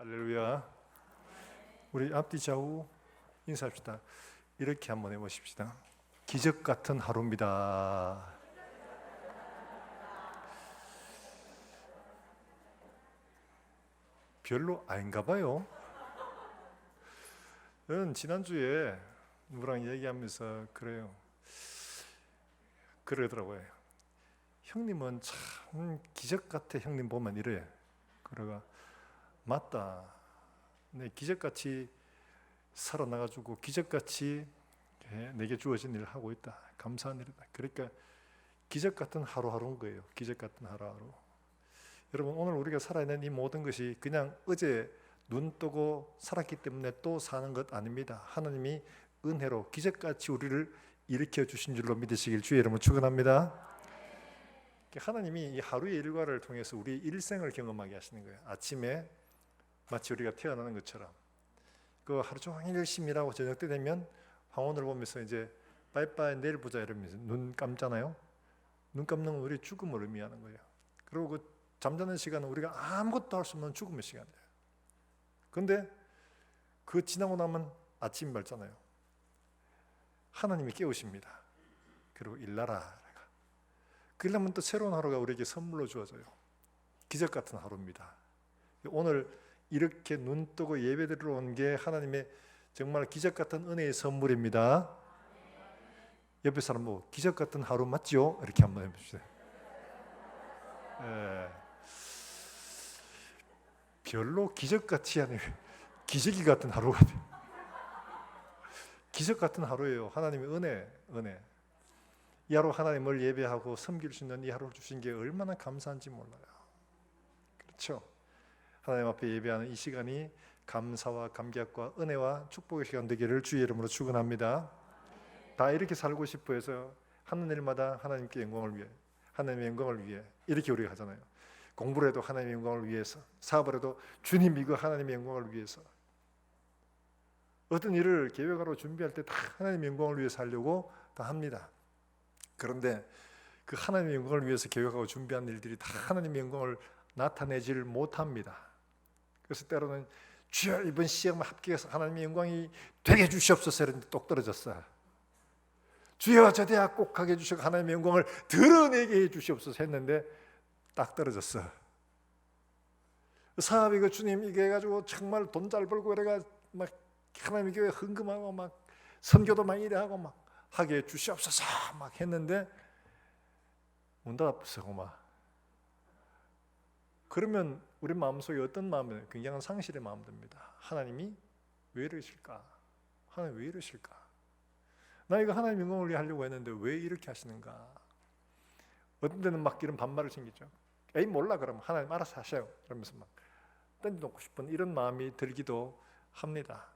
할렐루야. 우리 앞뒤 좌우 인사합시다. 이렇게 한번 해보십시다. 기적 같은 하루입니다. 별로 아닌가 봐요. 저는 지난주에 누구랑 얘기하면서 그러더라고요. 형님은 참 기적 같아. 형님 보면 이래. 그러가 맞다. 내 기적같이 살아나가지고 기적같이 내게 주어진 일을 하고 있다. 감사한 일이다. 그러니까 기적 같은 하루하루인 거예요. 기적 같은 하루하루. 여러분, 오늘 우리가 살아있는 이 모든 것이 그냥 어제 눈 뜨고 살았기 때문에 또 사는 것 아닙니다. 하나님이 은혜로 기적같이 우리를 일으켜 주신 줄로 믿으시길 주의 이름으로 축원합니다. 하나님이 이 하루의 일과를 통해서 우리 일생을 경험하게 하시는 거예요. 아침에 마치 우리가 태어나는 것처럼 그 하루 종일 열심히 일하고 저녁 때 되면 황혼을 보면서 이제 빠이빠이 내일 보자 이러면서 눈 감잖아요. 눈 감는 건 우리 죽음을 의미하는 거예요. 그리고 그 잠자는 시간은 우리가 아무것도 할 수 없는 죽음의 시간이에요. 그런데 그 지나고 나면 아침이 밝잖아요. 하나님이 깨우십니다. 그리고 일나라. 그러려면 또 새로운 하루가 우리에게 선물로 주어져요. 기적 같은 하루입니다. 오늘 이렇게 눈 뜨고 예배드리러 온 게 하나님의 정말 기적 같은 은혜의 선물입니다. 옆에 사람 보고 기적 같은 하루 맞죠? 이렇게 한번 해봅시다. 별로 기적같이 아니에요. 기적이 같은 하루 같아요. 기적 같은 하루예요. 하나님의 은혜. 이 하루 하나님을 예배하고 섬길 수 있는 이 하루를 주신 게 얼마나 감사한지 몰라요. 그렇죠? 하나님 앞에 예배하는 이 시간이 감사와 감격과 은혜와 축복의 시간 되기를 주의 이름으로 축원합니다. 다 이렇게 살고 싶어 해서 하는 일마다 하나님께 영광을 위해, 하나님의 영광을 위해 이렇게 우리가 하잖아요. 공부를 해도 하나님의 영광을 위해서, 사업을 해도 주님 이거 하나님의 영광을 위해서. 어떤 일을 계획하러 준비할 때 다 하나님의 영광을 위해서 하려고 다 합니다. 그런데 그 하나님의 영광을 위해서 계획하고 준비한 일들이 다 하나님의 영광을 나타내질 못합니다. 그래서 때로는 주여 이번 시험에 합격해서 하나님의 영광이 되게 해주시옵소서 했는데 똑 떨어졌어요. 주여 저 대학 꼭 가게 해주시고 하나님의 영광을 드러내게 해주시옵소서 했는데 딱 떨어졌어. 사업 이거 주님 이게 해가지고 정말 돈 잘 벌고 이래가 막 하나님의 교회 헌금하고 막 선교도 많이 이래하고 막 하게 해주시옵소서 막 했는데 문 닫았어 막. 그러면 우리 마음속에 어떤 마음이 굉장한 상실의 마음 듭니다. 하나님이 왜 이러실까? 하나님 왜 이러실까? 나 이거 하나님 영광을 위해 하려고 했는데 왜 이렇게 하시는가? 어떤 데는 막 이런 반말을 챙기죠. 에이 몰라 그러면 하나님 알아서 하셔요. 그러면서 막 던져놓고 싶은 이런 마음이 들기도 합니다.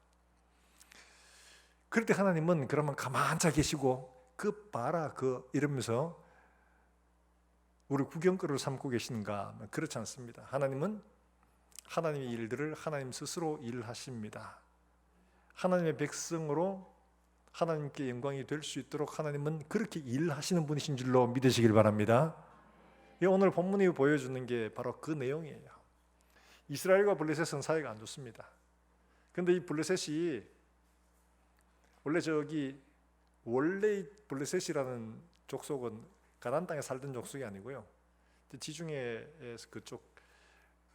그럴 때 하나님은 그러면 가만히 앉아 계시고 그 봐라 그 이러면서 우리 구경거리를 삼고 계시는가? 그렇지 않습니다. 하나님은 하나님의 일들을 하나님 스스로 일하십니다. 하나님의 백성으로 하나님께 영광이 될 수 있도록 하나님은 그렇게 일하시는 분이신 줄로 믿으시길 바랍니다. 오늘 본문이 보여주는 게 바로 그 내용이에요. 이스라엘과 블레셋은 사이가 안 좋습니다. 그런데 이 블레셋이 원래 블레셋이라는 족속은 가나안 땅에 살던 족속이 아니고요. 지중해 그쪽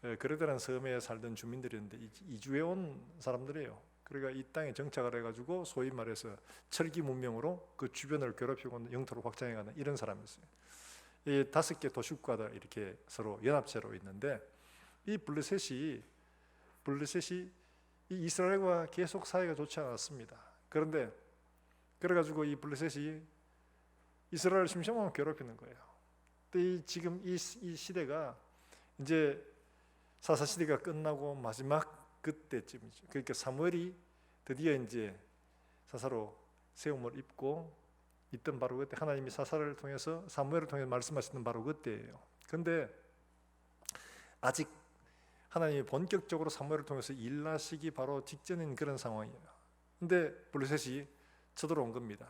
그레드라는 섬에 살던 주민들이었는데 이주해 온 사람들이에요. 그러니까 이 땅에 정착을 해가지고 소위 말해서 철기 문명으로 그 주변을 괴롭히고 영토를 확장해가는 이런 사람이었어요. 이 5개 도시국가들 이렇게 서로 연합체로 있는데 이 블레셋이 이 이스라엘과 계속 사이가 좋지 않았습니다. 그런데 그래가지고 이 블레셋이 이스라엘을 심심하면 괴롭히는 거예요. 근데 지금 이 시대가 이제 사사 시대가 끝나고 마지막 그때쯤이죠. 그러니까 사무엘이 드디어 이제 사사로 세움을 입고 있던 바로 그때 하나님이 사사를 통해서 사무엘을 통해서 말씀하시는 바로 그때예요. 그런데 아직 하나님이 본격적으로 사무엘을 통해서 일하시기 바로 직전인 그런 상황이에요. 근데 블레셋이 쳐들어온 겁니다.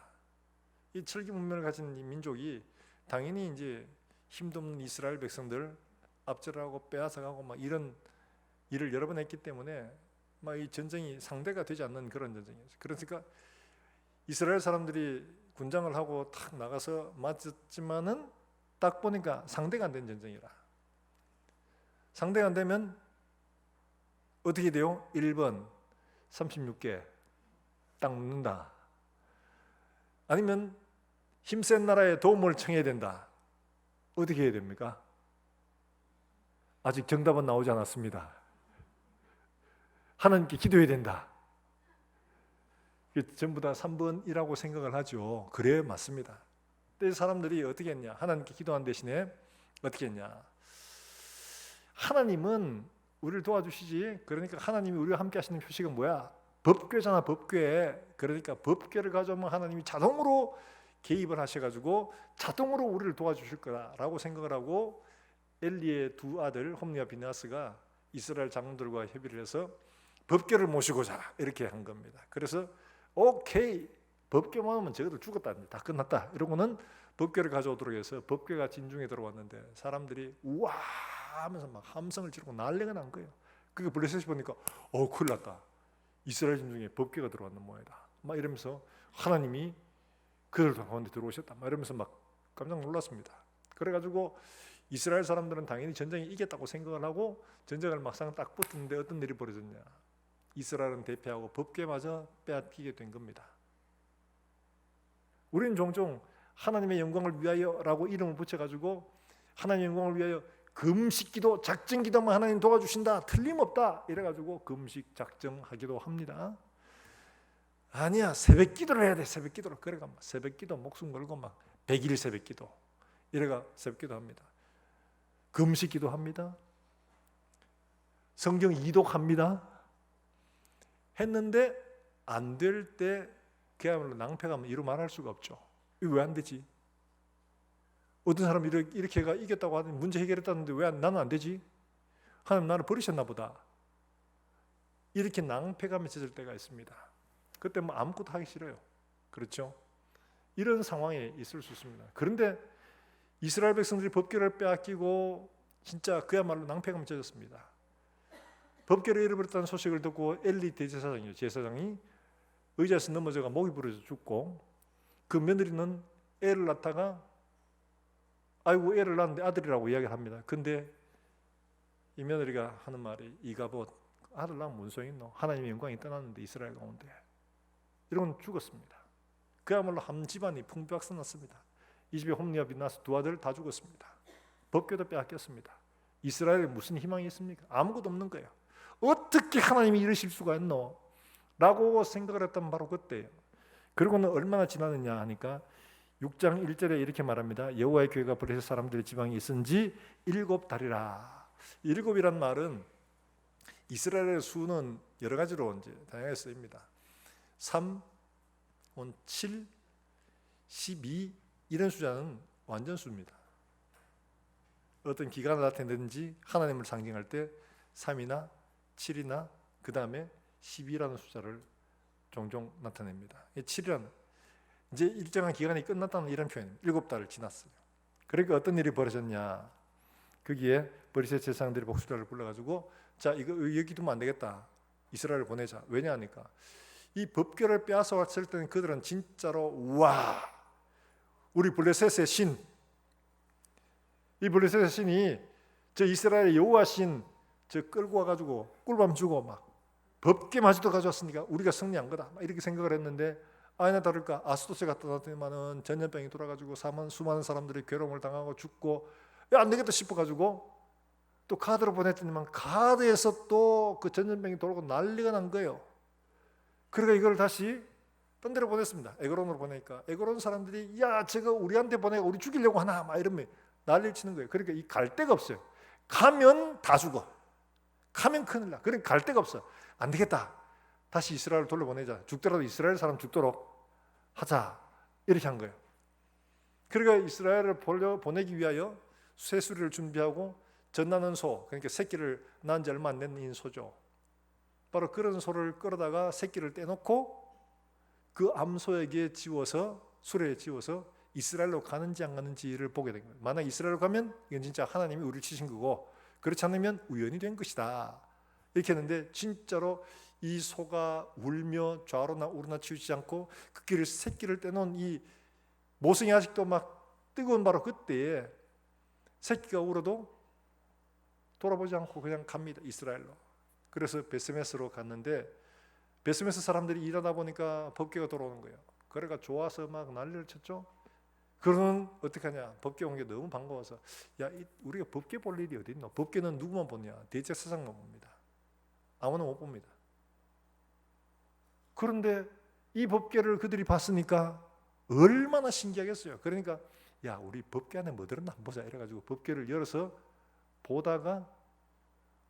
이 철기 문명을 가진 이 민족이 당연히 이제 힘도 없는 이스라엘 백성들 앞절하고 빼앗아가고 막 이런 일을 여러 번 했기 때문에 막 이 전쟁이 상대가 되지 않는 그런 전쟁이었어요. 그러니까 이스라엘 사람들이 군장을 하고 탁 나가서 맞았지만은 딱 보니까 상대가 안 된 전쟁이라. 상대가 안 되면 어떻게 돼요? 1번 36개 딱 넣는다. 아니면 힘센 나라에 도움을 청해야 된다. 어떻게 해야 됩니까? 아직 정답은 나오지 않았습니다. 하나님께 기도해야 된다. 전부 다 3번이라고 생각을 하죠. 그래, 맞습니다. 근데 사람들이 어떻게 했냐? 하나님께 기도한 대신에 어떻게 했냐? 하나님은 우리를 도와주시지. 그러니까 하나님이 우리와 함께 하시는 표식은 뭐야? 법궤잖아, 법궤. 그러니까 법궤를 가져오면 하나님이 자동으로 개입을 하셔가지고 자동으로 우리를 도와주실 거라고 생각을 하고 엘리의 두 아들 홈리와 비나스가 이스라엘 장군들과 협의를 해서 법궤를 모시고자 이렇게 한 겁니다. 그래서 오케이, 법궤만 오면 저것들 죽었다, 다 끝났다 이러고는 법궤를 가져오도록 해서 법궤가 진중에 들어왔는데 사람들이 우와 하면서 막 함성을 지르고 난리가 난 거예요. 그게 블레셋이 보니까 큰일 났다, 이스라엘 진중에 법궤가 들어왔는 모양이다 막 이러면서 하나님이 그들 가운데 들어오셨다 막 이러면서 막 깜짝 놀랐습니다. 그래가지고 이스라엘 사람들은 당연히 전쟁에 이겼다고 생각을 하고 전쟁을 막상 딱 붙었는데 어떤 일이 벌어졌냐? 이스라엘은 대패하고 법궤마저 빼앗기게 된 겁니다. 우리는 종종 하나님의 영광을 위하여라고 이름을 붙여가지고 하나님의 영광을 위하여 금식기도, 작정기도만 하나님 도와주신다, 틀림없다 이래가지고 금식, 작정하기도 합니다. 아니야, 새벽기도를 해야 돼, 새벽기도를. 그래가 막 새벽기도 목숨 걸고 막 100일 새벽기도 이래가 새벽기도 합니다. 금식기도 합니다. 성경 이독합니다. 했는데 안 될 때 그야말로 낭패가 이루 말할 수가 없죠. 이거 왜 안 되지? 어떤 사람이 이렇게가 이겼다고 하더니 문제 해결했다는데 왜 나는 안 되지? 하나님 나를 버리셨나 보다. 이렇게 낭패감이 젖을 때가 있습니다. 그때 뭐 아무것도 하기 싫어요. 그렇죠? 이런 상황에 있을 수 있습니다. 그런데 이스라엘 백성들이 법궤를 빼앗기고 진짜 그야말로 낭패감이 젖었습니다. 법궤를 잃어버렸다는 소식을 듣고 엘리 대제사장이요, 제사장이 의자에서 넘어져가 목이 부러져 죽고 그 며느리는 애를 낳다가 아이고 애를 낳았는데 아들이라고 이야기를 합니다. 근데 이 며느리가 하는 말이 이가봇 아들 낳으면 뭔 소용 있노? 하나님의 영광이 떠났는데 이스라엘 가운데 이러면 죽었습니다. 그야말로 한 집안이 풍비박산 났습니다. 이 집에 홈리와 비나스 두 아들 다 죽었습니다. 법궤도 빼앗겼습니다. 이스라엘에 무슨 희망이 있습니까? 아무것도 없는 거예요. 어떻게 하나님이 이러실 수가 있노? 라고 생각을 했던 바로 그때예요. 그리고는 얼마나 지났느냐 하니까 6장 1절에 이렇게 말합니다. 여호와의 교회가 블레셋 사람들의 지방에 있은 지 7달이라. 7이란 말은 이스라엘의 수는 여러 가지로 이제 다양하게 쓰입니다. 3, 7, 12 이런 숫자는 완전 수입니다. 어떤 기간을 나타내든지 하나님을 상징할 때 3이나 7이나 그 다음에 12라는 숫자를 종종 나타냅니다. 7이라는 이제 일정한 기간이 끝났다는 이런 표현입니다. 7달을 지났어요. 그러니까 어떤 일이 벌어졌냐? 거기에 블레셋 제사장들이 복수자를 불러가지고 자 이거 여기 두면 안 되겠다. 이스라엘을 보내자. 왜냐하니까 이 법궤를 빼앗아 왔을 때는 그들은 진짜로 우와 우리 블레셋의 신, 이 블레셋의 신이 저 이스라엘의 여호와 신 저 끌고 와가지고 꿀밤 주고 막 법궤마저도 가져왔으니까 우리가 승리한 거다 막 이렇게 생각을 했는데 아니나 다를까 아스도세 갔다 왔더니만은 전염병이 돌아가지고 수많은 사람들이 괴로움을 당하고 죽고 안 되겠다 싶어가지고 또 가드로 보냈더니만 가드에서 또 그 전염병이 돌고 난리가 난 거예요. 그러니까 이걸 다시 딴 데로 보냈습니다. 에그론으로 보내니까 에그론 사람들이 야 저거 우리한테 보내고 우리 죽이려고 하나 막 이러면 난리를 치는 거예요. 그러니까 이 갈 데가 없어요. 가면 다 죽어. 가면 큰일 나. 그러니까 갈 데가 없어. 안 되겠다. 다시 이스라엘을 돌려보내자. 죽더라도 이스라엘 사람 죽도록 하자. 이렇게 한 거예요. 그러니까 이스라엘을 보내기 위하여 쇠수리를 준비하고 젖나는 소, 그러니까 새끼를 낳은 지 얼마 안 된 소죠. 바로 그런 소를 끌어다가 새끼를 떼놓고 그 암소에게 지워서 수레에 지워서 이스라엘로 가는지 안 가는지를 보게 된 거예요. 만약 이스라엘로 가면 이건 진짜 하나님이 우리를 치신 거고 그렇지 않으면 우연이 된 것이다. 이렇게 했는데 진짜로 이 소가 울며 좌로나 우로나 치우치지 않고 그 길을 새끼를 떼놓은 이 모성이 아직도 막 뜨거운 바로 그때에 새끼가 울어도 돌아보지 않고 그냥 갑니다. 이스라엘로. 그래서 베스메스로 갔는데 베스메스 사람들이 일하다 보니까 법궤가 돌아오는 거예요. 그래가 좋아서 막 난리를 쳤죠. 그러면 어떻게 하냐? 법궤 온 게 너무 반가워서 야, 우리가 법궤 볼 일이 어디 있노? 법궤는 누구만 보냐? 대제사장만 봅니다. 아무나 못 봅니다. 그런데 이 법궤를 그들이 봤으니까 얼마나 신기하겠어요. 그러니까 야, 우리 법궤 안에 뭐 들었나 한번 보자 이래가지고 법궤를 열어서 보다가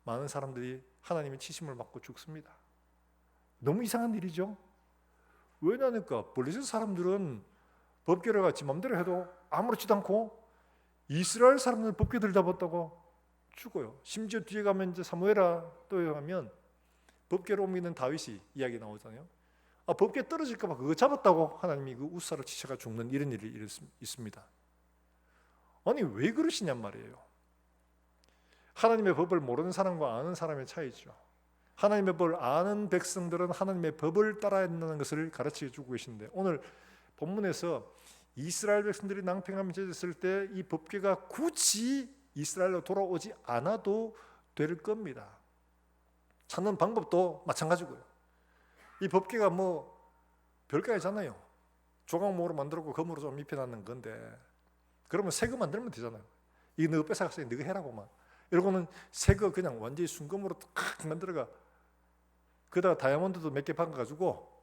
많은 사람들이 하나님의 치심을 받고 죽습니다. 너무 이상한 일이죠. 왜냐니까 블레셋 사람들은 법궤를 같이 마음대로 해도 아무렇지도 않고 이스라엘 사람들은 법궤 들다 봤다고 죽어요. 심지어 뒤에 가면 이제 사무엘하 또 가면 법궤로 옮기는 다윗이 이야기 나오잖아요. 법궤 떨어질까 봐 그거 잡았다고 하나님이 그 우사를 치셔가 죽는 이런 일이 있습니다. 아니 왜 그러시냔 말이에요. 하나님의 법을 모르는 사람과 아는 사람의 차이죠. 하나님의 법을 아는 백성들은 하나님의 법을 따라야 한다는 것을 가르쳐 주고 계신데 오늘 본문에서 이스라엘 백성들이 낭패감이 젖었을 때 이 법궤가 굳이 이스라엘로 돌아오지 않아도 될 겁니다. 찾는 방법도 마찬가지고요. 이 법궤가 뭐 별거잖아요. 조각목으로 만들고 검으로 좀 입혀놨는 건데 그러면 새 거 만들면 되잖아요. 이거 너 뺏어갔으니 너가 해라고 막 이러고는 새 거 그냥 완전히 순금으로 탁 만들어가 그다가 다이아몬드도 몇 개 박아가지고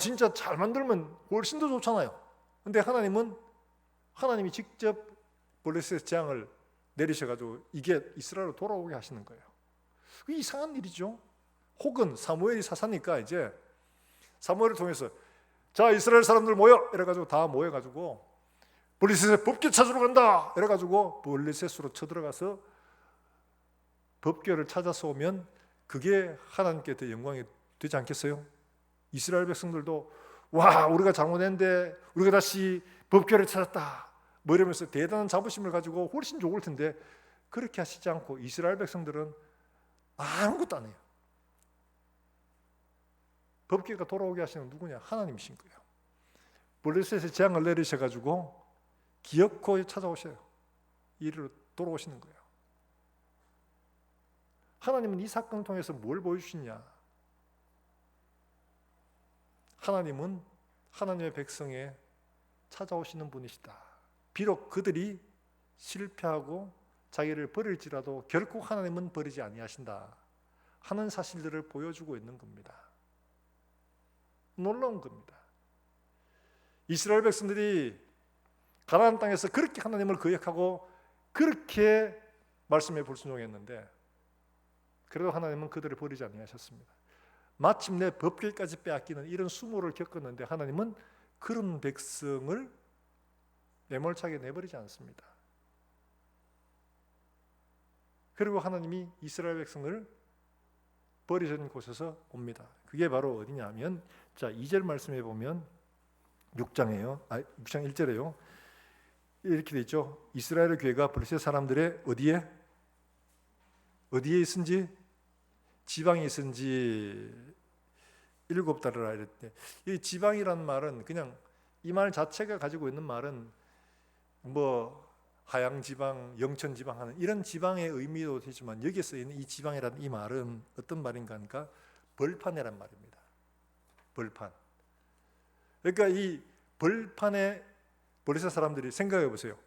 진짜 잘 만들면 훨씬 더 좋잖아요. 근데 하나님이 직접 블레셋 재앙을 내리셔가지고 이게 이스라엘로 돌아오게 하시는 거예요. 그게 이상한 일이죠. 혹은 사무엘이 사사니까 이제 사무엘을 통해서 자 이스라엘 사람들 모여 이래가지고 다 모여가지고 블레셋의 법궤 찾으러 간다 이래가지고 블레셋으로 쳐들어가서 법궤를 찾아서 오면 그게 하나님께 더 영광이 되지 않겠어요? 이스라엘 백성들도 와 우리가 잘못했는데 우리가 다시 법궤를 찾았다 뭐 이러면서 대단한 자부심을 가지고 훨씬 좋을 텐데 그렇게 하시지 않고 이스라엘 백성들은 아무것도 안 해요. 법궤가 돌아오게 하시는 누구냐? 하나님이신 거예요. 블레셋의 재앙을 내리셔가지고 기어코 찾아오셔요. 이리로 돌아오시는 거예요. 하나님은 이 사건을 통해서 뭘 보여주시냐? 하나님은 하나님의 백성에 찾아오시는 분이시다. 비록 그들이 실패하고 자기를 버릴지라도 결코 하나님은 버리지 아니하신다 하는 사실들을 보여주고 있는 겁니다. 놀라운 겁니다. 이스라엘 백성들이 가나안 땅에서 그렇게 하나님을 거역하고 그렇게 말씀에 불순종했는데 그래도 하나님은 그들을 버리지 아니하셨습니다. 마침내 법궤까지 빼앗기는 이런 수모를 겪었는데 하나님은 그런 백성을 매몰차게 내버리지 않습니다. 그리고 하나님이 이스라엘 백성을 버리신 곳에서 옵니다. 그게 바로 어디냐면 자 2절 말씀해 보면 6장 1절에요. 이렇게 돼 있죠. 이스라엘의 교회가 블레셋 사람들의 어디에 있은지 지방에 있은지 7달이라 이랬대. 이 지방이라는 말은 그냥 이 말 자체가 가지고 있는 말은 뭐 하양 지방, 영천 지방 하는 이런 지방의 의미도 되지만 여기에 써 있는 이 지방이라는 이 말은 어떤 말인가 하니까 벌판이란 말입니다. 벌판. 그러니까 이 벌판에 블레셋 사람들이 생각해 보세요.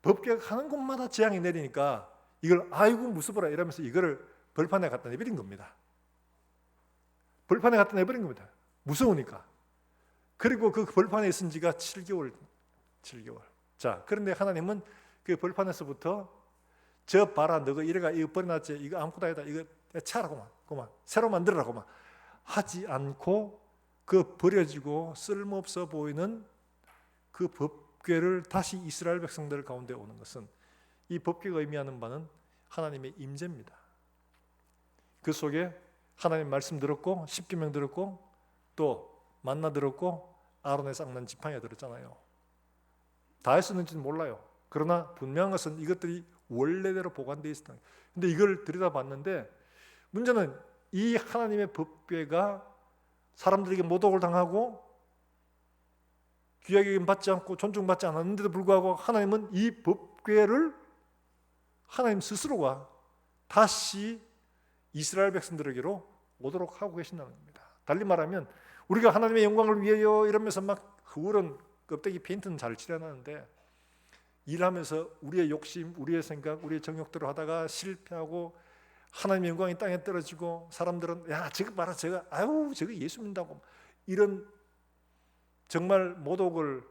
법궤가 가는 곳마다 재앙이 내리니까 이걸 아이고 무서워라 이러면서 이거를 벌판에 갖다 내버린 겁니다. 벌판에 갖다 내버린 겁니다. 무서우니까. 그리고 그 벌판에 있은 지가 7개월. 자, 그런데 하나님은 그 벌판에서부터 저 봐라 너가 이래가 이거 버려놨지 이거 아무것도 아니다 이거 차라고만 새로 만들어라고만 하지 않고 그 버려지고 쓸모없어 보이는 그 법궤를 다시 이스라엘 백성들 가운데 오는 것은 이 법궤가 의미하는 바는 하나님의 임재입니다. 그 속에 하나님 말씀 들었고 십계명 들었고 또 만나 들었고 아론의 쌍난 지팡이가 들었잖아요. 다 했었는지는 몰라요. 그러나 분명한 것은 이것들이 원래대로 보관되어 있었다. 근데 이걸 들여다봤는데 문제는 이 하나님의 법궤가 사람들에게 모독을 당하고 귀하게 받지 않고 존중받지 않았는데도 불구하고 하나님은 이 법궤를 하나님 스스로가 다시 이스라엘 백성들에게로 오도록 하고 계신다는 겁니다. 달리 말하면 우리가 하나님의 영광을 위하여 이러면서 막 흐울은 껍데기 페인트는 잘 칠해놨는데 일하면서 우리의 욕심, 우리의 생각, 우리의 정욕대로 하다가 실패하고 하나님의 영광이 땅에 떨어지고 사람들은 야 저거 봐라 저거 아유 저거 예수 믿는다고 이런 정말 모독을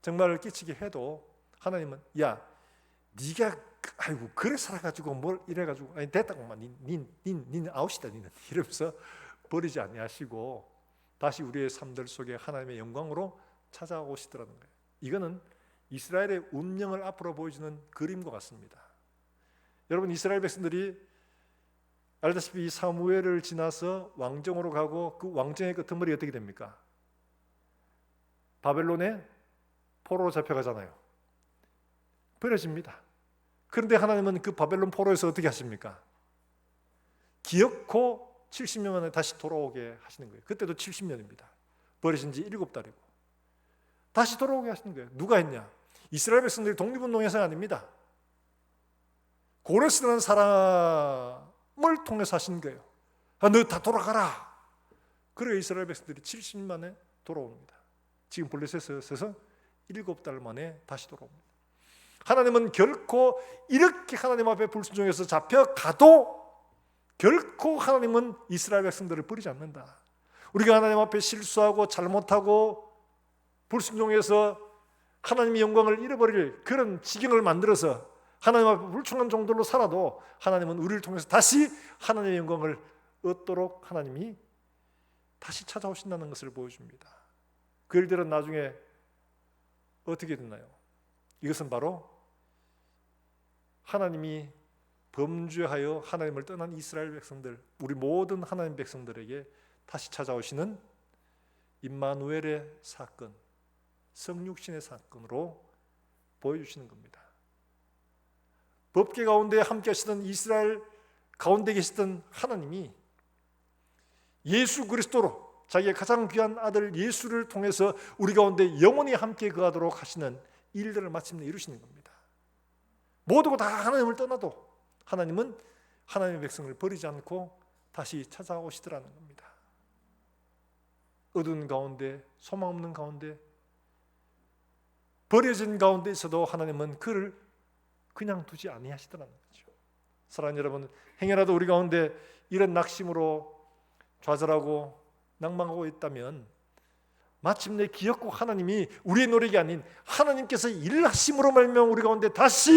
정말 끼치게 해도 하나님은 야 네가 아이고 그래 살아가지고 뭘 이래가지고 아니 됐다고만 닌 아웃이다 니는 이러면서 버리지 아니하시고 다시 우리의 삶들 속에 하나님의 영광으로 찾아오시더라는 거예요. 이거는 이스라엘의 운명을 앞으로 보여주는 그림과 같습니다. 여러분 이스라엘 백성들이 알다시피 이 사무엘을 지나서 왕정으로 가고 그 왕정의 끄트머리 어떻게 됩니까? 바벨론에 포로로 잡혀가잖아요. 버려집니다. 그런데 하나님은 그 바벨론 포로에서 어떻게 하십니까? 기어코 70년 만에 다시 돌아오게 하시는 거예요. 그때도 70년입니다. 버리신 지 7달이고 다시 돌아오게 하시는 거예요. 누가 했냐? 이스라엘 백성들이 독립운동해서가 아닙니다. 고레스라는 사람을 통해서 하신 거예요. 너 다 돌아가라. 그래 이스라엘 백성들이 70년 만에 돌아옵니다. 지금 블레셋에서 7달 만에 다시 돌아옵니다. 하나님은 결코 이렇게 하나님 앞에 불순종해서 잡혀가도 결코 하나님은 이스라엘 백성들을 버리지 않는다. 우리가 하나님 앞에 실수하고 잘못하고 불순종해서 하나님의 영광을 잃어버릴 그런 지경을 만들어서 하나님 앞에 불충한 종들로 살아도 하나님은 우리를 통해서 다시 하나님의 영광을 얻도록 하나님이 다시 찾아오신다는 것을 보여줍니다. 그 일들은 나중에 어떻게 됐나요? 이것은 바로 하나님이 범죄하여 하나님을 떠난 이스라엘 백성들, 우리 모든 하나님 백성들에게 다시 찾아오시는 임마누엘의 사건, 성육신의 사건으로 보여주시는 겁니다. 법궤 가운데 함께 하시던 이스라엘 가운데 계시던 하나님이 예수 그리스도로 자기의 가장 귀한 아들 예수를 통해서 우리 가운데 영원히 함께 거하도록 하시는 일들을 마침내 이루시는 겁니다. 모두가 다 하나님을 떠나도 하나님은 하나님의 백성을 버리지 않고 다시 찾아오시더라는 겁니다. 어두운 가운데, 소망 없는 가운데, 버려진 가운데 있어도 하나님은 그를 그냥 두지 아니하시더라는 거죠. 사랑하는 여러분, 행여라도 우리 가운데 이런 낙심으로 좌절하고 낭망하고 있다면 마침내 기억고 하나님이 우리의 노력이 아닌 하나님께서 일하심으로 말미암아 우리 가운데 다시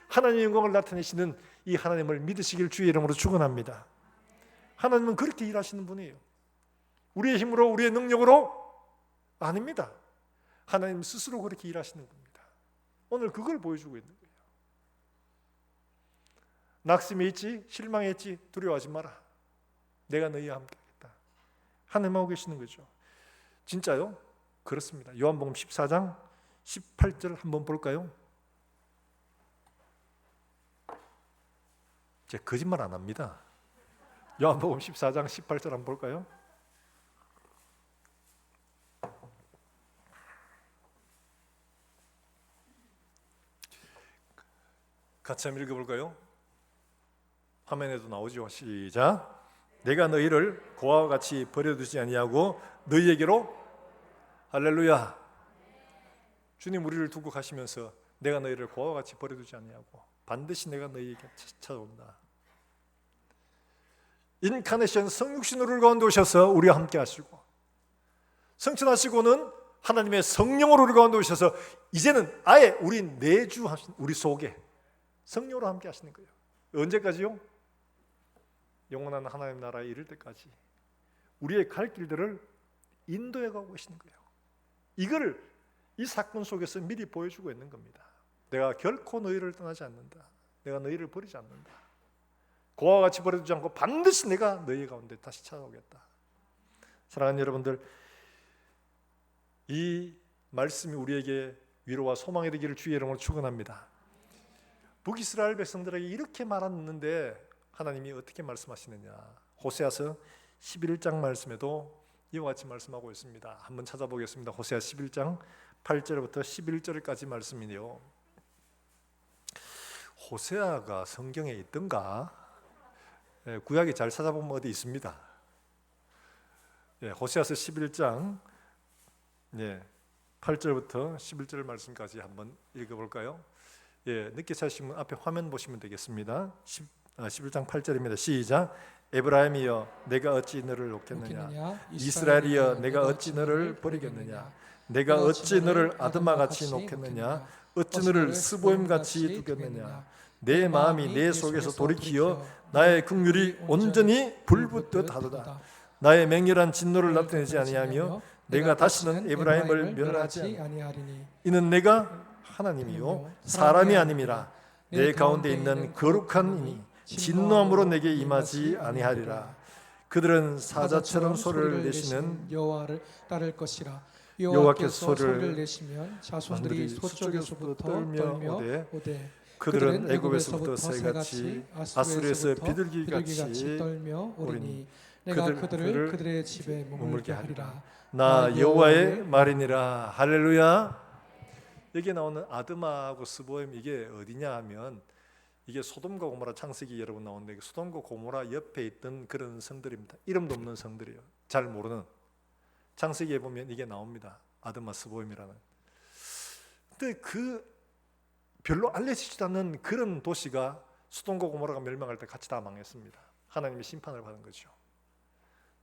하나님의 영광을 나타내시는 이 하나님을 믿으시길 주의 이름으로 축원합니다. 하나님은 그렇게 일하시는 분이에요. 우리의 힘으로 우리의 능력으로 아닙니다. 하나님 스스로 그렇게 일하시는 겁니다. 오늘 그걸 보여주고 있는 거예요. 낙심했지, 실망했지, 두려워하지 마라. 내가 너희와 함께 하겠다. 하나님하고 계시는 거죠. 진짜요? 그렇습니다. 요한복음 14장 18절 한번 볼까요? 제가 거짓말 안 합니다. 요한복음 14장 18절 한번 볼까요? 같이 한번 읽어볼까요? 화면에도 나오죠. 시작. 내가 너희를 고아와 같이 버려두지 아니하고 너희에게로 할렐루야. 주님 우리를 두고 가시면서 내가 너희를 고아와 같이 버려두지 아니하고 반드시 내가 너희에게 찾아온다. 인카네이션 성육신으로 우리 가운데 오셔서 우리와 함께 하시고 성천하시고는 하나님의 성령으로 우리 가운데 오셔서 이제는 아예 우리 내주하신 우리 속에 성령으로 함께 하시는 거예요. 언제까지요? 영원한 하나님 나라에 이를 때까지 우리의 갈 길들을 인도해 가고 계시는 거예요. 이걸 이 사건 속에서 미리 보여주고 있는 겁니다. 내가 결코 너희를 떠나지 않는다. 내가 너희를 버리지 않는다. 고아와 같이 버려두지 않고 반드시 내가 너희 가운데 다시 찾아오겠다. 사랑하는 여러분들, 이 말씀이 우리에게 위로와 소망이 되기를 주의 이름으로 축원합니다. 북이스라엘 백성들에게 이렇게 말했는데 하나님이 어떻게 말씀하시느냐? 호세아서 11장 말씀에도 이와 같이 말씀하고 있습니다. 한번 찾아보겠습니다. 호세아 11장 8절부터 11절까지 말씀이네요. 호세아가 성경에 있던가? 구약에 잘 찾아보면 어디 있습니다. 호세아서 11장 8절부터 11절 말씀까지 한번 읽어볼까요? 늦게 찾으시면 앞에 화면 보시면 되겠습니다. 11장 8절입니다. 시작. 에브라임이여 내가 어찌 너를 놓겠느냐? 이스라엘이여 내가 어찌 너를 버리겠느냐? 내가 어찌 너를 아드마같이 놓겠느냐? 어찌 너를 스보임같이 두겠느냐? 내 마음이 내 속에서 돌이키어 나의 긍휼이 온전히 불붙듯 하도다. 나의 맹렬한 진노를 나타내지 아니하며 내가 다시는 에브라임을 멸하지 아니하리니 이는 내가 하나님이요 사람이 아님이라. 내 가운데 있는 거룩한 이니 진노함으로 내게 임하지 아니하리라. 그들은 사자처럼 소리를 내시는 여호와를 따를 것이라. 여호와께서 소리를 내시면 자손들이 서쪽에서부터 떨며 오되 그들은 애굽에서부터 새같이 아수르에서 비둘기같이 떨며 오리니 내가 그들을 그들의 집에 머물게 하리라. 나 여호와의 말이니라. 할렐루야. 여기 나오는 아드마하고 스보임 이게 어디냐 하면 이게 소돔과 고모라 창세기 여러 번 나오는데 소돔과 고모라 옆에 있던 그런 성들입니다. 이름도 없는 성들이에요. 잘 모르는. 창세기에 보면 이게 나옵니다. 아드마 스보임이라는. 근데 그 별로 알려지지도 않는 그런 도시가 소돔과 고모라가 멸망할 때 같이 다 망했습니다. 하나님의 심판을 받은 거죠.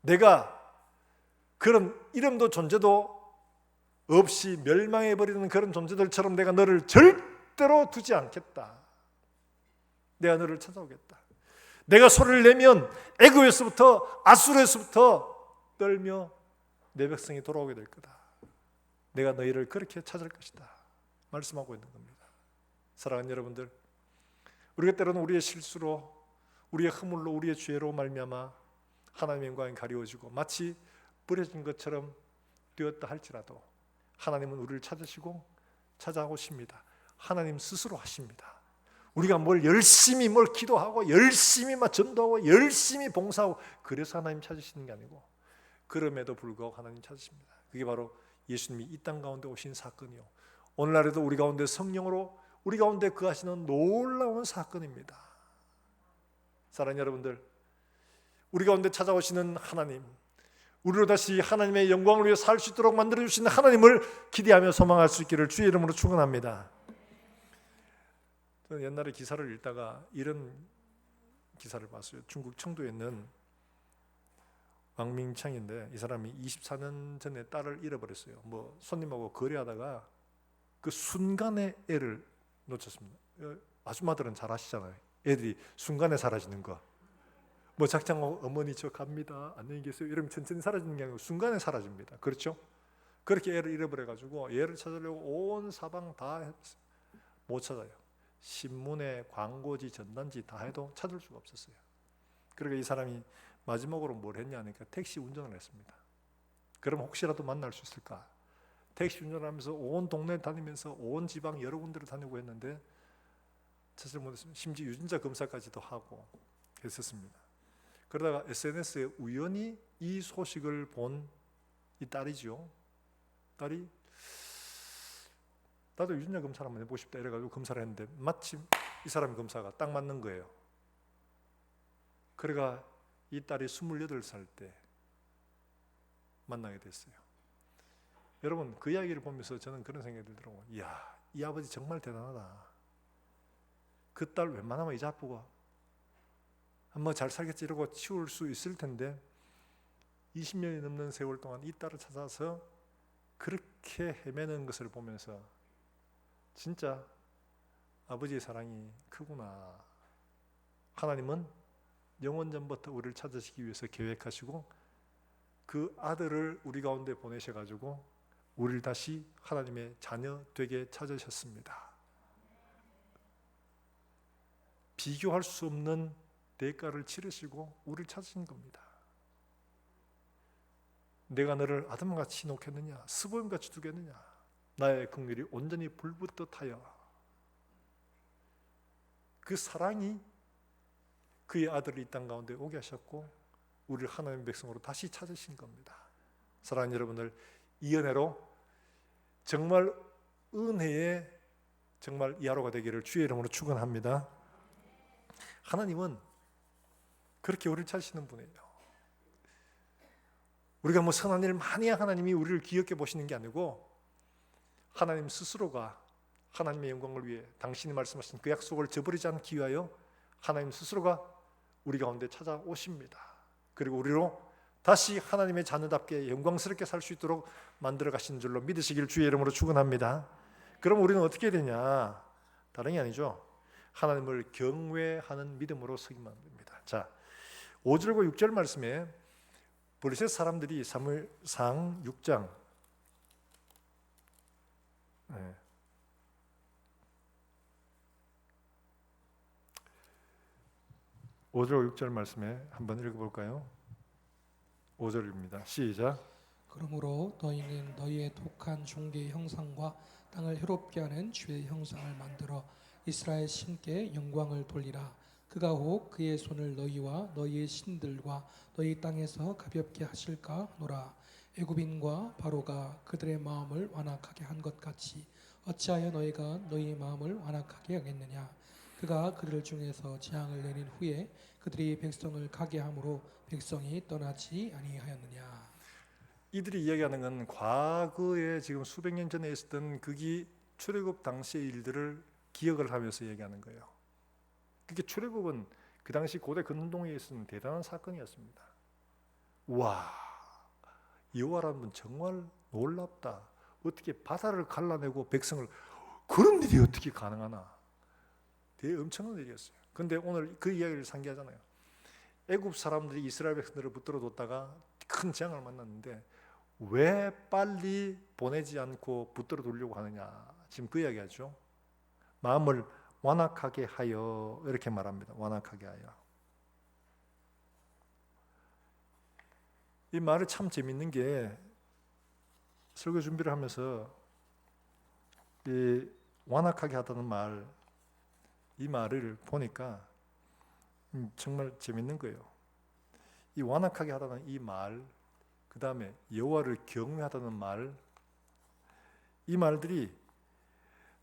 내가 그런 이름도 존재도 없이 멸망해버리는 그런 존재들처럼 내가 너를 절대로 두지 않겠다. 내가 너를 찾아오겠다. 내가 소리를 내면 애굽에서부터 아수르에서부터 떨며 내 백성이 돌아오게 될 거다. 내가 너희를 그렇게 찾을 것이다. 말씀하고 있는 겁니다. 사랑하는 여러분들, 우리가 때로는 우리의 실수로, 우리의 허물로, 우리의 죄로 말미암아 하나님의 영광이 가리워지고 마치 버려진 것처럼 되었다 할지라도 하나님은 우리를 찾으시고 찾아오십니다. 하나님 스스로 하십니다. 우리가 뭘 열심히 뭘 기도하고 열심히 막 전도하고 열심히 봉사하고 그래서 하나님 찾으시는 게 아니고 그럼에도 불구하고 하나님 찾으십니다. 그게 바로 예수님이 이 땅 가운데 오신 사건이요, 오늘날에도 우리 가운데 성령으로 우리 가운데 거하시는 놀라운 사건입니다. 사랑하는 여러분들, 우리 가운데 찾아오시는 하나님, 우리로 다시 하나님의 영광을 위해 살 수 있도록 만들어주시는 하나님을 기대하며 소망할 수 있기를 주의 이름으로 축원합니다. 저는 옛날에 기사를 읽다가 이런 기사를 봤어요. 중국 청도에 있는 왕밍창인데 이 사람이 24년 전에 딸을 잃어버렸어요. 뭐 손님하고 거래하다가 그 순간에 애를 놓쳤습니다. 아줌마들은 잘 아시잖아요. 애들이 순간에 사라지는 거. 뭐 작정하고 어머니 저 갑니다. 안녕히 계세요. 이러면 천천히 사라지는 게 아니고 순간에 사라집니다. 그렇죠? 그렇게 애를 잃어버려가지고 얘를 찾으려고 온 사방 다 해봤어요. 못 찾아요. 신문에 광고지 전단지 다 해도 찾을 수가 없었어요. 그러니까 이 사람이 마지막으로 뭘 했냐 하니까 택시 운전을 했습니다. 그럼 혹시라도 만날 수 있을까? 택시 운전을 하면서 온 동네 다니면서 온 지방 여러 군데를 다니고 했는데 찾지 못했습니다. 심지어 유전자 검사까지도 하고 했었습니다. 그러다가 SNS에 우연히 이 소식을 본 이 딸이죠. 딸이 나도 유전자 검사를 한번 해보고 싶다 이래가지고 검사를 했는데 마침 이 사람 검사가 딱 맞는 거예요. 그래가 이 딸이 28살 때 만나게 됐어요. 여러분, 그 이야기를 보면서 저는 그런 생각이 들더라고요. 이야, 이 아버지 정말 대단하다. 그 딸 웬만하면 이제 아프고 한번 잘 살겠지 이러고 치울 수 있을 텐데 20년이 넘는 세월 동안 이 딸을 찾아서 그렇게 헤매는 것을 보면서 진짜 아버지의 사랑이 크구나. 하나님은 영원 전부터 우리를 찾으시기 위해서 계획하시고 그 아들을 우리 가운데 보내셔가지고 우리를 다시 하나님의 자녀 되게 찾으셨습니다. 비교할 수 없는 대가를 치르시고 우리를 찾으신 겁니다. 내가 너를 아담같이 놓겠느냐, 스보임같이 두겠느냐, 나의 긍휼이 온전히 불붙듯 하여. 그 사랑이 그의 아들을 이 땅 가운데 오게 하셨고 우리를 하나님의 백성으로 다시 찾으신 겁니다. 사랑하는 여러분들, 이 은혜로 정말 은혜의 정말 이 하루가 되기를 주의 이름으로 축원합니다. 하나님은 그렇게 우리를 찾으시는 분이에요. 우리가 뭐 선한 일 많이 해야 하나님이 우리를 귀엽게 보시는 게 아니고 하나님 스스로가 하나님의 영광을 위해 당신이 말씀하신 그 약속을 저버리지 않기 위하여 하나님 스스로가 우리 가운데 찾아오십니다. 그리고 우리로 다시 하나님의 자녀답게 영광스럽게 살 수 있도록 만들어 가시는 줄로 믿으시길 주의 이름으로 축원합니다. 그럼 우리는 어떻게 되냐? 다른 게 아니죠. 하나님을 경외하는 믿음으로 서기만 됩니다. 자, 5절과 6절 말씀에 블레셋 사람들이 사무엘상 6장 5절 6절 말씀에 한번 읽어볼까요? 5절입니다. 시작. 그러므로 너희는 너희의 독한 종교의 형상과 땅을 해롭게 하는 주의 형상을 만들어 이스라엘 신께 영광을 돌리라. 그가 혹 그의 손을 너희와 너희의 신들과 너희 땅에서 가볍게 하실까 하노라. 애굽인과 바로가 그들의 마음을 완악하게 한 것 같이 어찌하여 너희가 너희의 마음을 완악하게 하겠느냐. 그가 그들 중에서 재앙을 내린 후에 그들이 백성을 가게 함으로 백성이 떠나지 아니하였느냐. 이들이 이야기하는 건 과거에 지금 수백 년 전에 있었던 그기 출애굽 당시의 일들을 기억을 하면서 얘기하는 거예요. 그게 출애굽은 그 당시 고대 근동에 있었던 대단한 사건이었습니다. 와, 여호와라는 분 정말 놀랍다. 어떻게 바다를 갈라내고 백성을, 그런 일이 어떻게 가능하나? 되게 엄청난 일이었어요. 그런데 오늘 그 이야기를 상기하잖아요. 애굽 사람들이 이스라엘 백성들을 붙들어 뒀다가 큰 재앙을 만났는데 왜 빨리 보내지 않고 붙들어 두려고 하느냐? 지금 그 이야기하죠. 마음을 완악하게 하여, 이렇게 말합니다. 완악하게 하여. 이 말이 참 재밌는 게 설교 준비를 하면서 이 완악하게 하다는 말, 이 말을 보니까 정말 재밌는 거예요. 이 완악하게 하다는 이 말, 그 다음에 여호와를 경외하다는 말, 이 말들이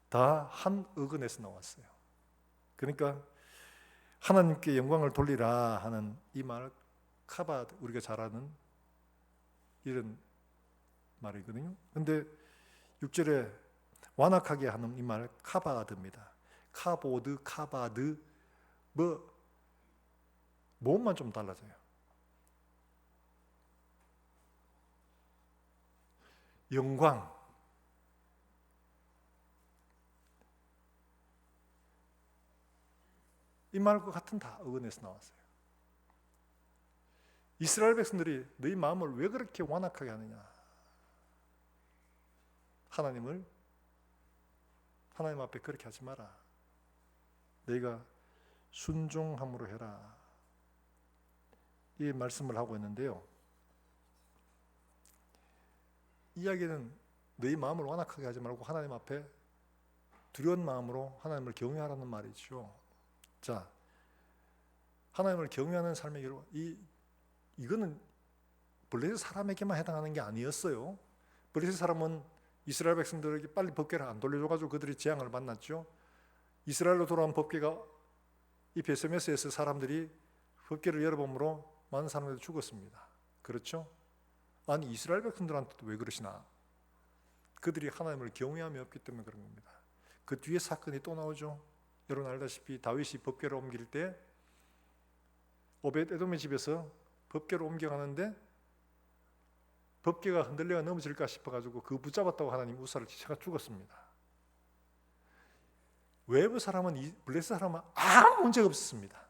다 한 어근에서 나왔어요. 그러니까 하나님께 영광을 돌리라 하는 이 말, 카바, 우리가 잘 아는 이런 말이거든요. 근데 6절에 완악하게 하는 이 말, 카바드입니다. 카보드, 카바드, 모음만 좀 달라져요. 영광, 이 말과 같은 다 어근에서 나왔어요. 이스라엘 백성들이 너희 마음을 왜 그렇게 완악하게 하느냐? 하나님 앞에 그렇게 하지 마라. 너희가 순종함으로 해라. 이 말씀을 하고 있는데요. 이야기는 너희 마음을 완악하게 하지 말고 하나님 앞에 두려운 마음으로 하나님을 경외하라는 말이죠. 자, 하나님을 경외하는 삶의 기로, 이거는 블레셋 사람에게만 해당하는 게 아니었어요. 블레셋 사람은 이스라엘 백성들에게 빨리 법궤를 안 돌려줘가지고 그들이 재앙을 만났죠. 이스라엘로 돌아온 법궤가 이 베세메스에서 사람들이 법궤를 열어봄으로 많은 사람들이 죽었습니다. 그렇죠? 아니 이스라엘 백성들한테도 왜 그러시나? 그들이 하나님을 경외함이 없기 때문에 그런 겁니다. 그 뒤에 사건이 또 나오죠. 여러분 알다시피 다윗이 법궤를 옮길 때 오벳에돔의 집에서 법궤를 옮겨가는데 법궤가 흔들려가 넘어질까 싶어가지고 그 붙잡았다고 하나님 우사를 치셔가 죽었습니다. 외부 사람은, 블레셋 사람은 아무 문제가 없었습니다.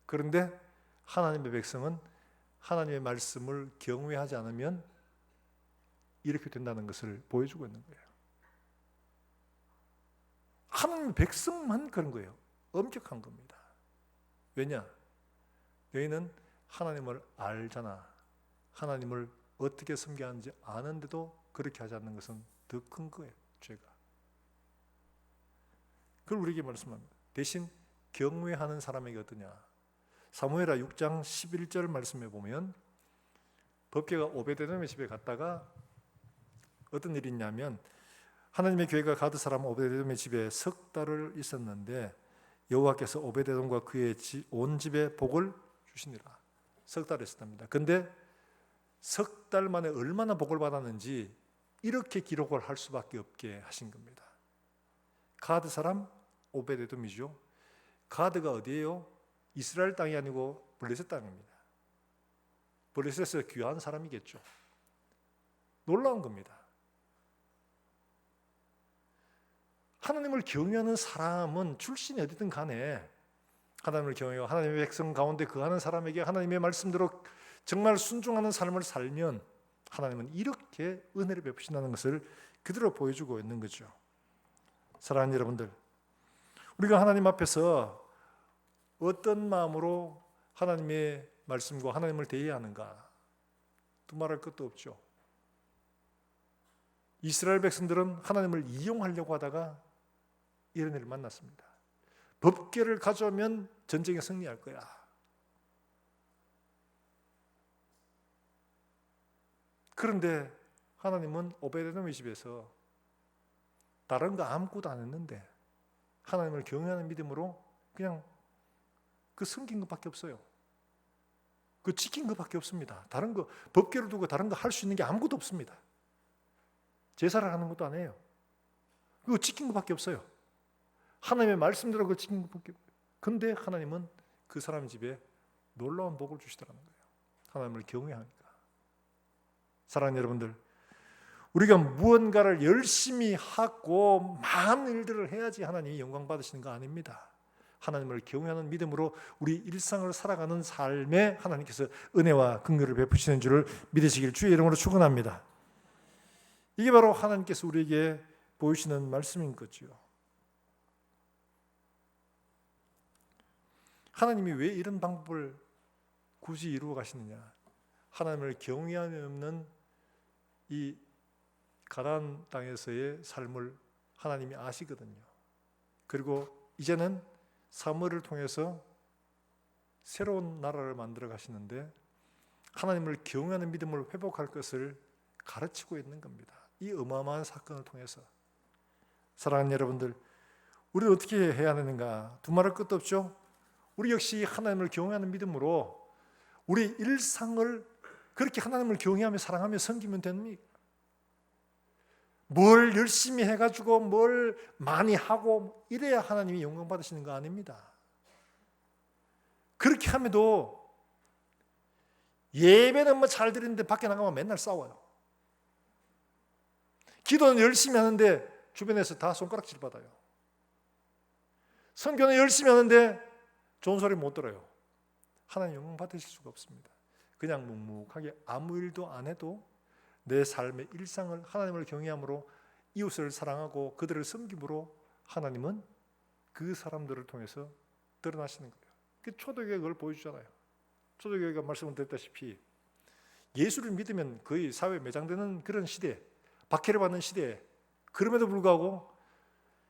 그런데 하나님의 백성은 하나님의 말씀을 경외하지 않으면 이렇게 된다는 것을 보여주고 있는 거예요. 하나님의 백성만 그런 거예요. 엄격한 겁니다. 왜냐? 너희는 하나님을 알잖아. 하나님을 어떻게 섬겨야 하는지 아는데도 그렇게 하지 않는 것은 더 큰 거예요. 죄가. 그걸 우리에게 말씀합니다. 대신 경외하는 사람에게 어떠냐? 사무엘하 6장 11절 말씀에 보면 법궤가 오베데돔의 집에 갔다가 어떤 일이 있냐면 하나님의 교회가 가드 사람 오베데돔의 집에 석 달을 있었는데 여호와께서 오베데돔과 그의 온 집에 복을 주시니라. 석 달을 있었답니다. 근데 석 달 만에 얼마나 복을 받았는지 이렇게 기록을 할 수밖에 없게 하신 겁니다. 가드 사람 오베데돔이죠. 가드가 어디예요? 이스라엘 땅이 아니고 블레셋 땅입니다. 블레셋에서 귀한 사람이겠죠. 놀라운 겁니다. 하나님을 경외하는 사람은 출신이 어디든 간에 하나님을 경외하고 하나님의 백성 가운데 거하는 사람에게 하나님의 말씀대로 정말 순종하는 삶을 살면 하나님은 이렇게 은혜를 베푸신다는 것을 그대로 보여주고 있는 거죠. 사랑하는 여러분들, 우리가 하나님 앞에서 어떤 마음으로 하나님의 말씀과 하나님을 대해야 하는가? 두말할 것도 없죠. 이스라엘 백성들은 하나님을 이용하려고 하다가 이런 일을 만났습니다. 법궤를 가져오면 전쟁에 승리할 거야. 그런데 하나님은 오베데돔의 집에서 다른 거 아무것도 안 했는데 하나님을 경외하는 믿음으로 그냥 그 섬긴 것밖에 없어요. 그 지킨 것밖에 없습니다. 다른 거 법궤를 두고 다른 거 할 수 있는 게 아무것도 없습니다. 제사를 하는 것도 아니에요. 그거 지킨 것밖에 없어요. 하나님의 말씀대로 그걸 지킨 것밖에 없어요. 근데 하나님은 그 사람 집에 놀라운 복을 주시더라는 거예요. 하나님을 경외하니까. 사랑하는 여러분들, 우리가 무언가를 열심히 하고 많은 일들을 해야지 하나님이 영광 받으시는 거 아닙니다. 하나님을 경외하는 믿음으로 우리 일상을 살아가는 삶에 하나님께서 은혜와 긍휼을 베푸시는 줄을 믿으시길 주의 이름으로 축원합니다. 이게 바로 하나님께서 우리에게 보이시는 말씀인 거죠. 하나님이 왜 이런 방법을 굳이 이루어 가시느냐? 하나님을 경외함이 없는 이 가나안 땅에서의 삶을 하나님이 아시거든요. 그리고 이제는 사무엘을 통해서 새로운 나라를 만들어 가시는데 하나님을 경외하는 믿음을 회복할 것을 가르치고 있는 겁니다. 이 어마어마한 사건을 통해서. 사랑하는 여러분들, 우리는 어떻게 해야 하는가? 두말할 것도 없죠. 우리 역시 하나님을 경외하는 믿음으로 우리 일상을 그렇게 하나님을 경외하며 사랑하며 섬기면 됩니까? 뭘 열심히 해가지고 뭘 많이 하고 이래야 하나님이 영광 받으시는 거 아닙니다. 그렇게 하면도 예배는 뭐 잘 드리는데 밖에 나가면 맨날 싸워요. 기도는 열심히 하는데 주변에서 다 손가락질 받아요. 선교는 열심히 하는데 좋은 소리 못 들어요. 하나님 영광 받으실 수가 없습니다. 그냥 묵묵하게 아무 일도 안 해도 내 삶의 일상을 하나님을 경외함으로 이웃을 사랑하고 그들을 섬김으로 하나님은 그 사람들을 통해서 드러나시는 거예요. 그 초대교회가 그걸 보여주잖아요. 초대교회가 말씀을 드렸다시피 예수를 믿으면 거의 사회에 매장되는 그런 시대, 박해를 받는 시대에 그럼에도 불구하고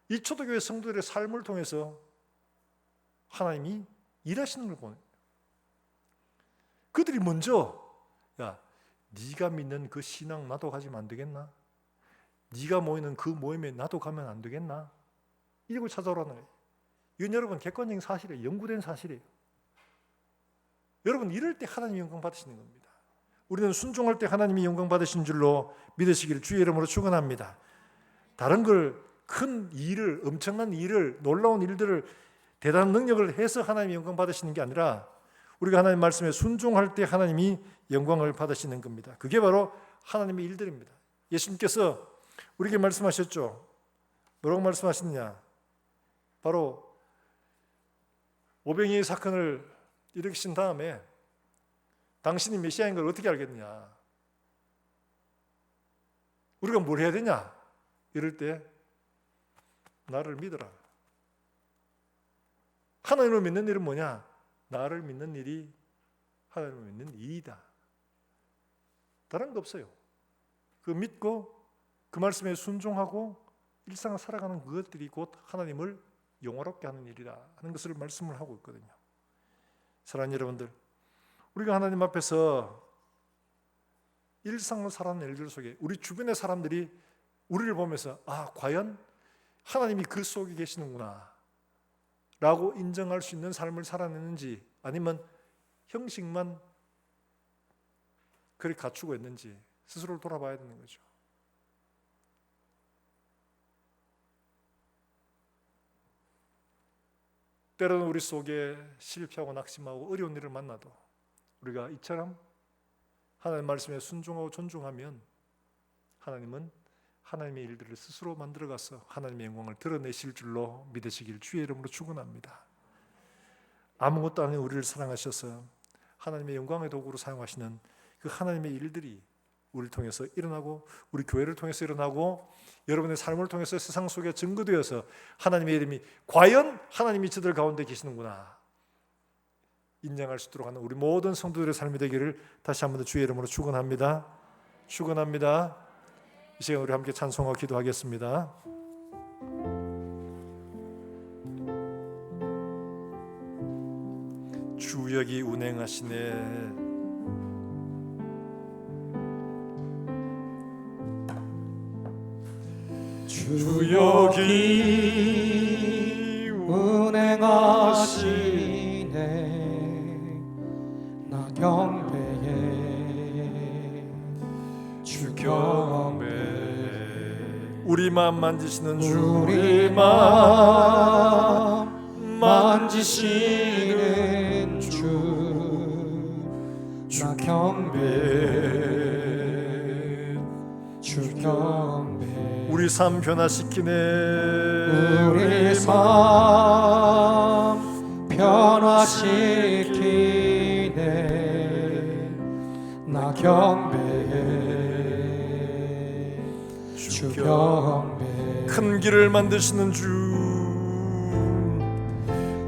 이 초대교회 성도들의 삶을 통해서 하나님이 일하시는 걸 보는 거예요. 그들이 먼저 야, 네가 믿는 그 신앙 나도 가지면 안 되겠나? 네가 모이는 그 모임에 나도 가면 안 되겠나? 이러고 찾아오라는 거예요. 이건 여러분 객관적인 사실이에요. 연구된 사실이에요. 여러분 이럴 때 하나님이 영광 받으시는 겁니다. 우리는 순종할 때 하나님이 영광 받으신 줄로 믿으시기를 주의 이름으로 축원합니다. 다른 걸 큰 일을, 엄청난 일을, 놀라운 일들을 대단한 능력을 해서 하나님이 영광 받으시는 게 아니라 우리가 하나님 말씀에 순종할 때 하나님이 영광을 받으시는 겁니다. 그게 바로 하나님의 일들입니다. 예수님께서 우리에게 말씀하셨죠. 뭐라고 말씀하셨느냐? 바로 오병이의 사건을 일으키신 다음에 당신이 메시아인 걸 어떻게 알겠느냐? 우리가 뭘 해야 되냐? 이럴 때 나를 믿어라. 하나님을 믿는 일은 뭐냐? 나를 믿는 일이 하나님을 믿는 일이다. 다른 거 없어요. 그 믿고 그 말씀에 순종하고 일상을 살아가는 그것들이 곧 하나님을 영화롭게 하는 일이다 하는 것을 말씀을 하고 있거든요. 사랑하는 여러분들, 우리가 하나님 앞에서 일상을 살아가는 일들 속에 우리 주변의 사람들이 우리를 보면서 과연 하나님이 그 속에 계시는구나 라고 인정할 수 있는 삶을 살아내는지, 아니면 형식만 그렇게 갖추고 있는지 스스로를 돌아봐야 되는 거죠. 때로는 우리 속에 실패하고 낙심하고 어려운 일을 만나도 우리가 이처럼 하나님 말씀에 순종하고 존중하면 하나님은 하나님의 일들을 스스로 만들어가서 하나님의 영광을 드러내실 줄로 믿으시길 주의 이름으로 축원합니다. 아무것도 아닌 우리를 사랑하셔서 하나님의 영광의 도구로 사용하시는 그 하나님의 일들이 우리를 통해서 일어나고, 우리 교회를 통해서 일어나고, 여러분의 삶을 통해서 세상 속에 증거되어서 하나님의 이름이 과연 하나님이 저들 가운데 계시는구나 인정할 수 있도록 하는 우리 모든 성도들의 삶이 되기를 다시 한번 더 주의 이름으로 축원합니다. 축원합니다. 이 시간 우리 함께 찬송하고 기도하겠습니다. 주 여기 운행하시네, 주 여기 운행하시네, 나 경배해 주 경배. 우리 마음 만지시는 주, 우리 마음 만지시는 주, 나 경배 주 경배. 우리 삶 변화시키네, 우리 삶 변화시키네, 나 경배해 주 경배. 큰 길을 만드시는 주,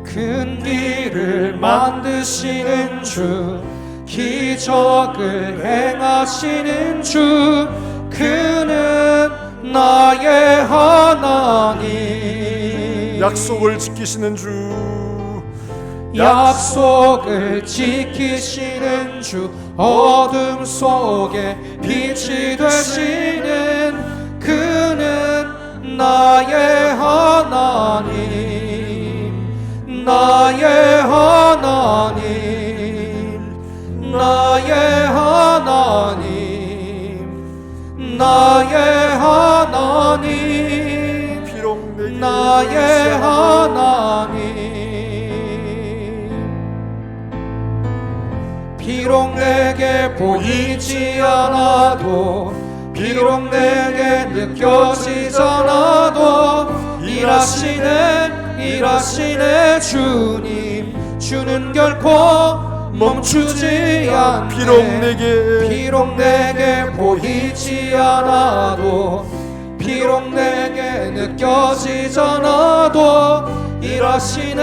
큰 길을 만드시는 주, 기적을 행하시는 주, 그는 나의 하나님. 약속을 지키시는 주, 약속을 지키시는 주, 어둠 속에 빛이 되시는 그는 나의 하나님. 나의 하나님, 나의 하나님, 나의 하나님, 비록 내게 나의 하나님. 비록 내게 보이지 않아도, 비록 내게 느껴지지 않아도, 일하시네 주님. 주는 결코 멈추지 않네. 비록 내게 보이지 않아도, 비록 내게 느껴지지 않아도, 일하시네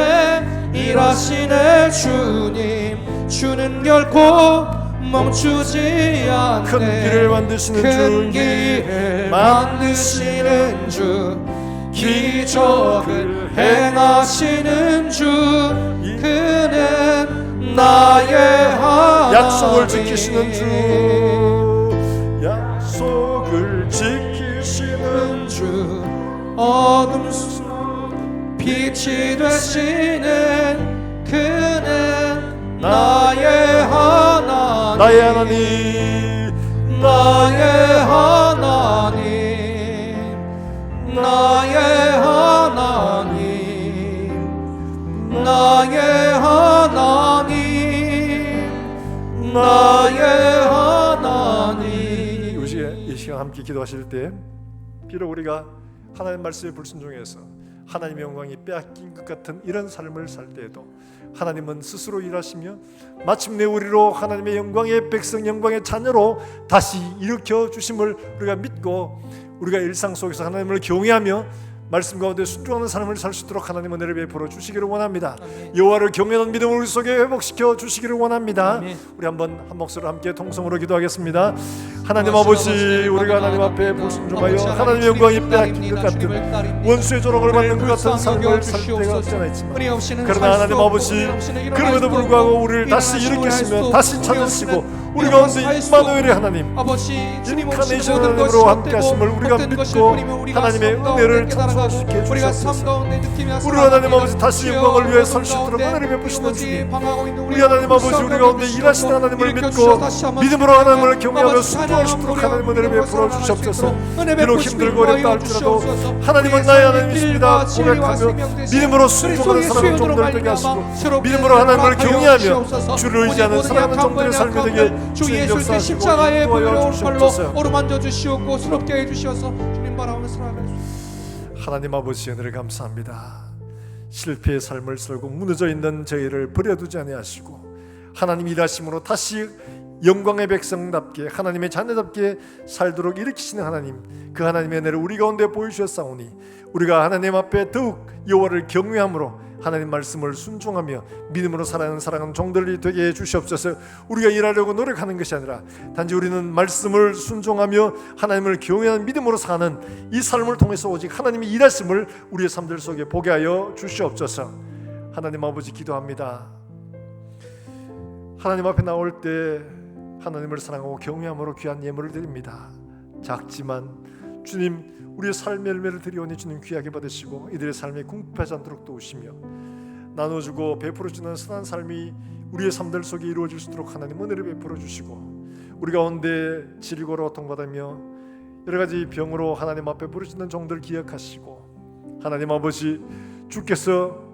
주님. 주는 결코 멈추지 않네. 큰 길을 만드시는 큰 길을 만드시는 주, 기적을 행하시는 주, 그는 나의 하나님. 약속을 지키시는 주, 약속을 지키시는 주, 어둠 속 빛이 되시는 그는 나의 하나님. 나의 하나님, 나의 하나님, 나의 하나님, 나의 하나님, 나의 하나님. 이 시간 함께 기도하실 때 비록 우리가 하나님 말씀에 불순종해서 하나님의 영광이 빼앗긴 것 같은 이런 삶을 살 때에도 하나님은 스스로 일하시며 마침내 우리로 하나님의 영광의 백성, 영광의 자녀로 다시 일으켜 주심을 우리가 믿고, 우리가 일상 속에서 하나님을 경외하며 말씀 가운데 순종하는 삶을 살 수 있도록 하나님 은혜를 베풀어 주시기를 원합니다. 아멘. 여호와를 경외하는 믿음을 우리 속에 회복시켜 주시기를 원합니다. 아멘. 우리 한번 한 목소리로 함께 통성으로 기도하겠습니다. 하나님 아버지, 우리가 하나님 앞에 불순종하여 하나님의 영광이 빼앗긴 것 같은 원수의 조롱을 받는 것 같은 삶을 살 때가 없잖아 있지만, 그러나 하나님 아버지, 그럼에도 불구하고 우리를 다시 일으키시며 다시 찾으시고 우리 가운데 임마누엘의 하나님, 인카네이션 하나님으로 함께 하심을 우리가 믿고 하나님의 은혜를 참소할 수 있게 주시옵소서. 우리 하나님 아버지, 다시 영광을 위해 설 수 있도록 은혜를 베푸시는 주님, 우리 하나님 아버지, 우리 가운데 일하시는 하나님을 믿고 믿음으로 하나님을 경외하며 순종할 수 있도록 하나님 은혜를 베풀어 주시옵소서. 비록 힘들고 어렵다 할지라도 하나님은 나의 하나님이십니다 고백하며 믿음으로 순종하는 사람의 종들 되게 하시고, 믿음으로 하나님을 경외하며 주를 의지하는 사랑하는 종들의 삶이 되게 주 예수의 십자가의 보혈로 팔로 어루만져 주시옵고 스럽게 해 주시어서 주님 바라보는 살아갈 수 있습니다. 하나님 아버지, 은혜를 감사합니다. 실패의 삶을 살고 무너져 있는 저희를 버려두지 아니하시고 하나님 일하심으로 다시 영광의 백성답게 하나님의 자녀답게 살도록 일으키시는 하나님, 그 하나님의 은혜를 우리 가운데 보여주셨사오니 우리가 하나님 앞에 더욱 여호와를 경외함으로 하나님 말씀을 순종하며 믿음으로 살아가는 사랑하는 종들이 되게 해 주시옵소서. 우리가 일하려고 노력하는 것이 아니라 단지 우리는 말씀을 순종하며 하나님을 경외하는 믿음으로 사는 이 삶을 통해서 오직 하나님이 일하심을 우리의 삶들 속에 보게 하여 주시옵소서. 하나님 아버지, 기도합니다. 하나님 앞에 나올 때 하나님을 사랑하고 경외함으로 귀한 예물을 드립니다. 작지만 주님, 우리의 삶의 열매를 드리오니 주님 귀하게 받으시고 이들의 삶에 궁핍하지 않도록 도우시며 나눠주고 베풀어주는 선한 삶이 우리의 삶들 속에 이루어질 수 있도록 하나님 은혜를 베풀어 주시고, 우리 가운데 질고로 고통받으며 여러 가지 병으로 하나님 앞에 부르짖는 종들 기억하시고, 하나님 아버지, 주께서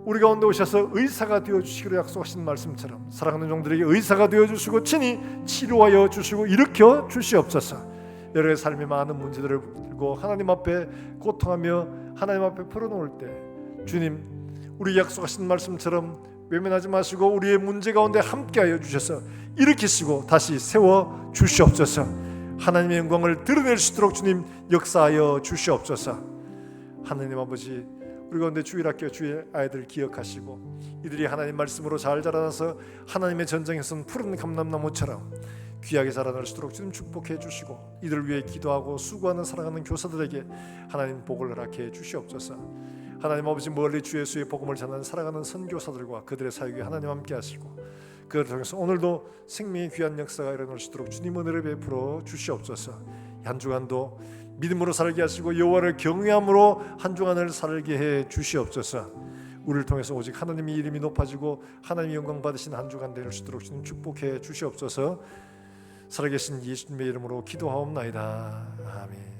우리 가운데 오셔서 의사가 되어주시기로 약속하신 말씀처럼 사랑하는 종들에게 의사가 되어주시고 친히 치료하여 주시고 일으켜 주시옵소서. 여러 삶의 많은 문제들을 들고 하나님 앞에 고통하며 하나님 앞에 풀어놓을 때 주님, 우리 약속하신 말씀처럼 외면하지 마시고 우리의 문제 가운데 함께하여 주셔서 일으키시고 다시 세워 주시옵소서. 하나님의 영광을 드러낼 수 있도록 주님 역사하여 주시옵소서. 하나님 아버지, 우리 가운데 주일학교 주의 아이들 기억하시고 이들이 하나님 말씀으로 잘 자라나서 하나님의 전쟁에서는 푸른 감람나무처럼 귀하게 자라날 수 있도록 주님 축복해 주시고, 이들을 위해 기도하고 수고하는 사랑하는 교사들에게 하나님 복을 허락해 주시옵소서. 하나님 아버지, 멀리 주 예수의 복음을 전하는 사랑하는 선교사들과 그들의 사역에 하나님 함께 하시고 그들을 통해서 오늘도 생명의 귀한 역사가 일어날 수 있도록 주님 은혜를 베풀어 주시옵소서. 한 주간도 믿음으로 살게 하시고 여호와를 경외함으로 한 주간을 살게 해 주시옵소서. 우리를 통해서 오직 하나님의 이름이 높아지고 하나님의 영광 받으신 한 주간 될 수 있도록 주님 축복해 주시옵소서. 살아계신 예수님의 이름으로 기도하옵나이다. 아멘.